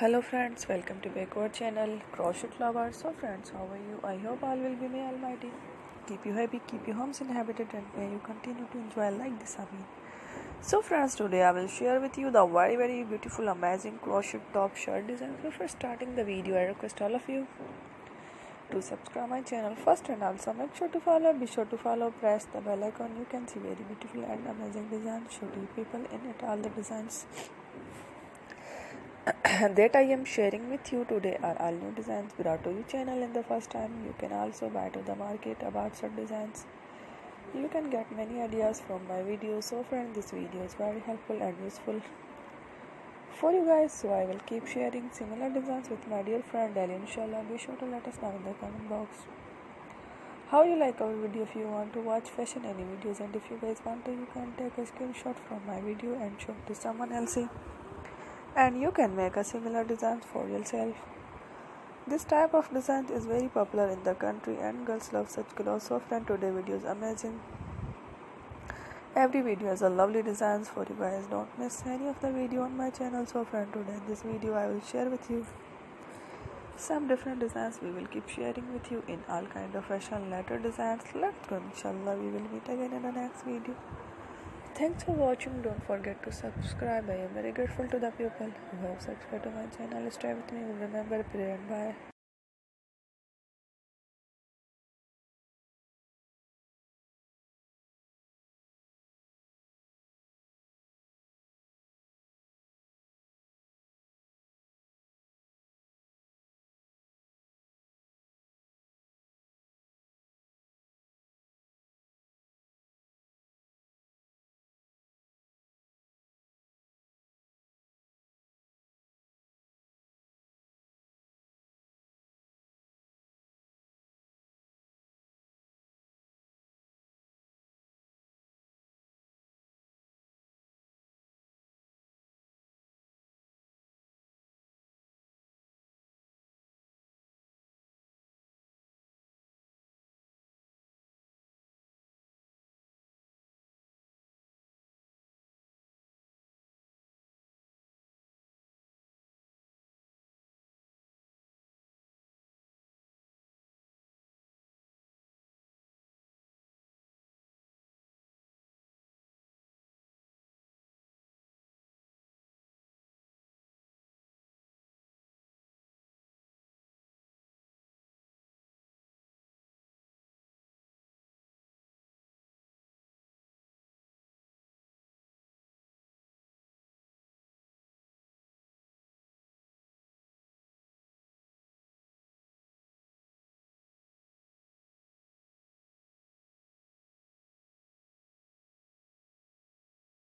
Hello friends, welcome to back our channel Crochet Lovers. So friends, how are you? I hope all will be may almighty. Keep you happy, keep your homes inhabited, and may you continue to enjoy like this. Amin. So friends, today I will share with you the very beautiful amazing crochet top shirt design. Before starting the video, I request all of you to subscribe my channel first, and also make sure to follow. Be sure to follow, press the bell icon. You can see very beautiful and amazing designs. Show you people in it all the designs that I am sharing with you today are all new designs brought to your channel in the first time. You can also buy to the market about such designs. You can get many ideas from my videos. So friend, this video is very helpful and useful for you guys. So I will keep sharing similar designs with my dear friend Dali. Inshallah, be sure to let us know in the comment box how you like our video. If you want to watch fashion any videos, and if you guys want to, you can take a screenshot from my video and show it to someone else, and you can make a similar design for yourself. This type of design is very popular in the country and girls love such clothes. So friend, today video is amazing. Every video has a lovely designs for you guys. Don't miss any of the video on my channel. So friend, today in this video I will share with you some different designs. We will keep sharing with you in all kind of fashion letter designs. Let's go. Inshallah, we will meet again in the next video. Thanks for watching. Don't forget to subscribe. I am very grateful to the people who have subscribed to my channel. Stay with me. Remember, prayer and bye.